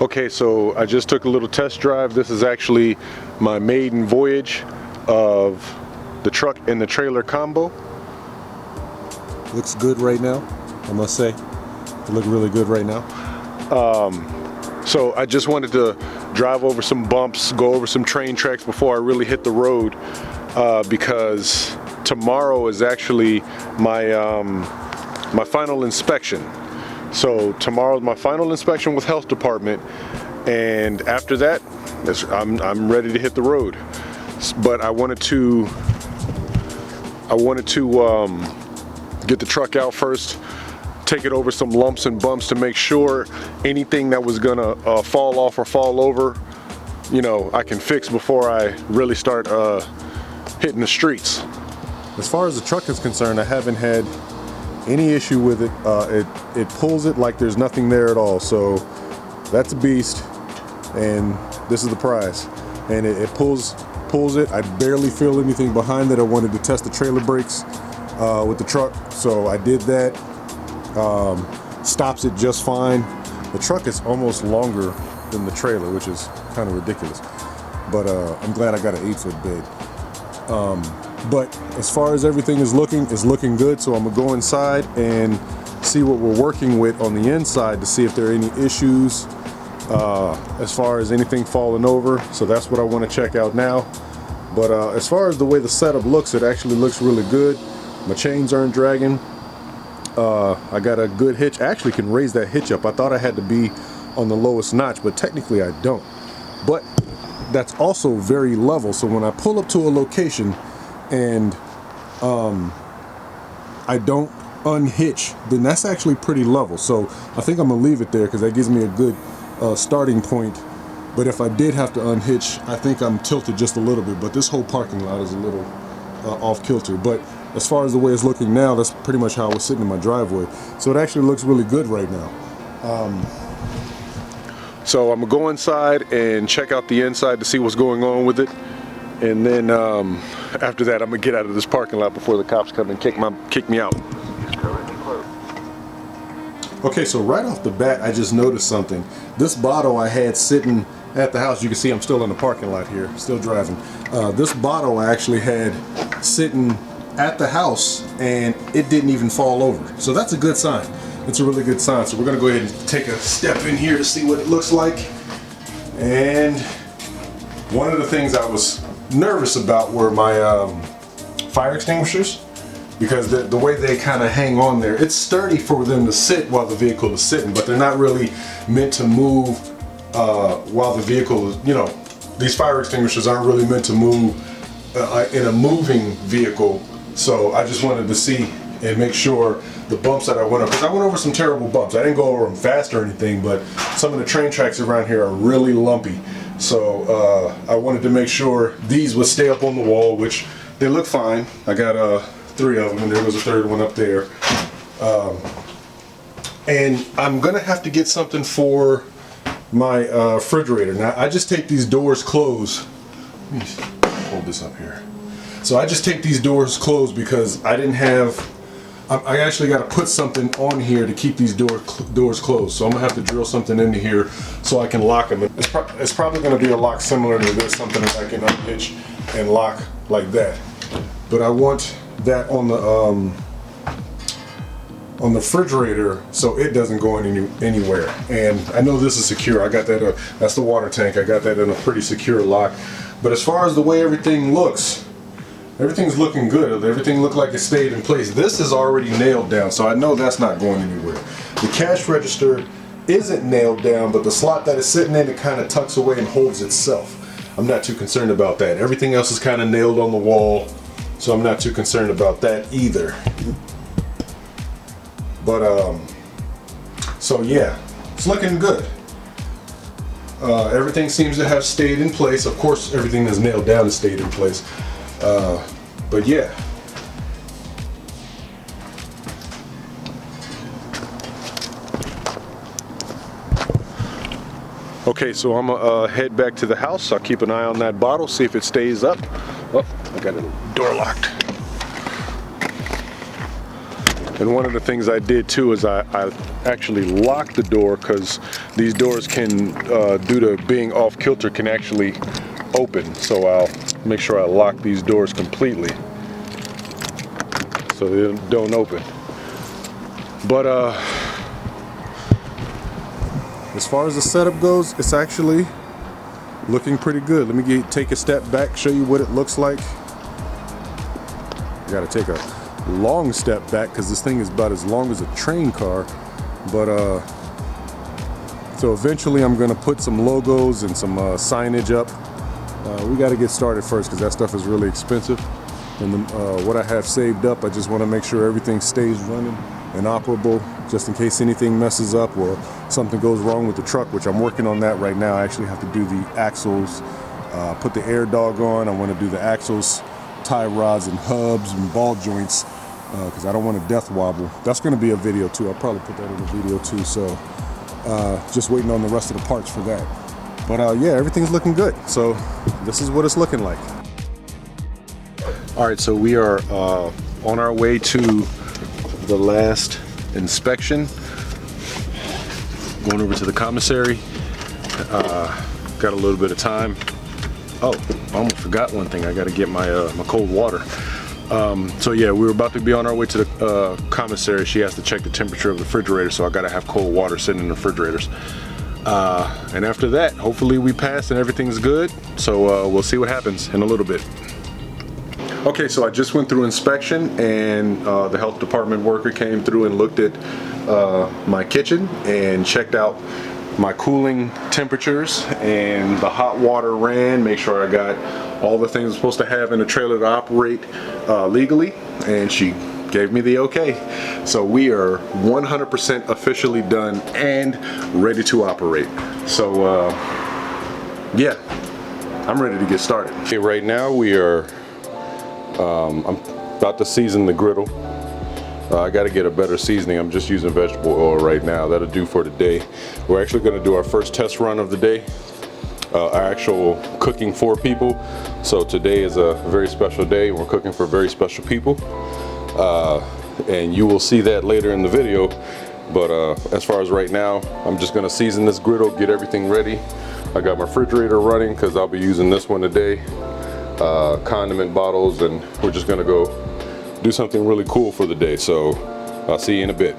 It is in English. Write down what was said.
Okay, so I just took a little test drive. This is actually my maiden voyage of the truck and the trailer combo. Looks good right now, I must say. It looks really good right now. So I just wanted to drive over some bumps, go over some train tracks before I really hit the road, because tomorrow is actually my my final inspection. So tomorrow's my final inspection with Health Department, and after that, I'm ready to hit the road. But I wanted to get the truck out first, take it over some lumps and bumps to make sure anything that was gonna fall off or fall over, you know, I can fix before I really start hitting the streets. As far as the truck is concerned, I haven't had any issue with it. It pulls it like there's nothing there at all. So that's a beast, and this is the prize. And it pulls it. I barely feel anything behind it. I wanted to test the trailer brakes with the truck, so I did that. Stops it just fine. The truck is almost longer than the trailer, which is kind of ridiculous. But I'm glad I got an 8-foot bed. But as far as everything is looking good. So I'm gonna go inside and see what we're working with on the inside to see if there are any issues as far as anything falling over. So that's what I want to check out now. But as far as the way the setup looks, it actually looks really good. My chains aren't dragging. I got a good hitch. I actually can raise that hitch up. I thought I had to be on the lowest notch, but technically I don't. But that's also very level. So when I pull up to a location and I don't unhitch, then that's actually pretty level. So I think I'm gonna leave it there because that gives me a good starting point. But if I did have to unhitch, I think I'm tilted just a little bit. But this whole parking lot is a little off kilter. But as far as the way it's looking now, that's pretty much how I was sitting in my driveway. So it actually looks really good right now. So I'm gonna go inside and check out the inside to see what's going on with it. And then after that, I'm gonna get out of this parking lot before the cops come and kick me out. Okay, so right off the bat, I just noticed something. This bottle I had sitting at the house, you can see I'm still in the parking lot here, still driving. This bottle I actually had sitting at the house and it didn't even fall over. So that's a good sign. It's a really good sign. So we're gonna go ahead and take a step in here to see what it looks like. And one of the things I was nervous about were my fire extinguishers, because the way they kind of hang on there, it's sturdy for them to sit while the vehicle is sitting, but they're not really meant to move while the vehicle is, you know, these fire extinguishers aren't really meant to move in a moving vehicle. So I just wanted to see and make sure the bumps that I went over, because I went over some terrible bumps. I didn't go over them fast or anything, but some of the train tracks around here are really lumpy. So I wanted to make sure these would stay up on the wall, which they look fine. I got 3 of them, and there was a 3rd one up there. And I'm gonna have to get something for my refrigerator. Now I just take these doors closed. Let me hold this up here. So I just take these doors closed because I didn't have, I actually got to put something on here to keep these doors closed. So I'm gonna have to drill something into here so I can lock them. It's probably gonna be a lock similar to this, something that I can unhitch and lock like that. But I want that on the refrigerator so it doesn't go anywhere. And I know this is secure. I got that. That's the water tank. I got that in a pretty secure lock. But as far as the way everything looks, everything's looking good. Everything looked like it stayed in place. This is already nailed down, so I know that's not going anywhere. The cash register isn't nailed down, but the slot that it's sitting in, it kind of tucks away and holds itself. I'm not too concerned about that. Everything else is kind of nailed on the wall, so I'm not too concerned about that either. But so yeah, it's looking good. Everything seems to have stayed in place. Of course, everything that's nailed down has stayed in place. But yeah. Okay, so I'm gonna head back to the house. I'll keep an eye on that bottle, see if it stays up. Oh, I got the door locked. And one of the things I did too is I actually locked the door, because these doors can, due to being off kilter, can actually open. So I'll make sure I lock these doors completely so they don't open. But as far as the setup goes, it's actually looking pretty good. Let me take a step back, show you what it looks like. You gotta take a long step back because this thing is about as long as a train car. But so eventually I'm gonna put some logos and some signage up. We got to get started first because that stuff is really expensive. And what I have saved up, I just want to make sure everything stays running and operable, just in case anything messes up or something goes wrong with the truck, which I'm working on that right now. I actually have to do the axles, put the air dog on. I want to do the axles, tie rods and hubs and ball joints, because I don't want a death wobble. That's going to be a video too. I'll probably put that in a video too. So just waiting on the rest of the parts for that. But yeah, everything's looking good. So this is what it's looking like. All right, so we are on our way to the last inspection. Going over to the commissary. Got a little bit of time. Oh, I almost forgot one thing. I got to get my my cold water. So yeah, we were about to be on our way to the commissary. She has to check the temperature of the refrigerator, so I got to have cold water sitting in the refrigerators. And after that, hopefully we pass and everything's good. So we'll see what happens in a little bit. Okay, so I just went through inspection, and the health department worker came through and looked at my kitchen and checked out my cooling temperatures, and the hot water ran, make sure I got all the things I'm supposed to have in a trailer to operate legally, and she gave me the okay. So we are 100% officially done and ready to operate. So yeah, I'm ready to get started. Okay, right now we are I'm about to season the griddle. I got to get a better seasoning. I'm just using vegetable oil right now. That'll do for today. We're actually going to do our first test run of the day, our actual cooking for people. So today is a very special day. We're cooking for very special people, and you will see that later in the video. But as far as right now, I'm just going to season this griddle, get everything ready. I got my refrigerator running because I'll be using this one today. Condiment bottles, and we're just gonna go do something really cool for the day. So I'll see you in a bit.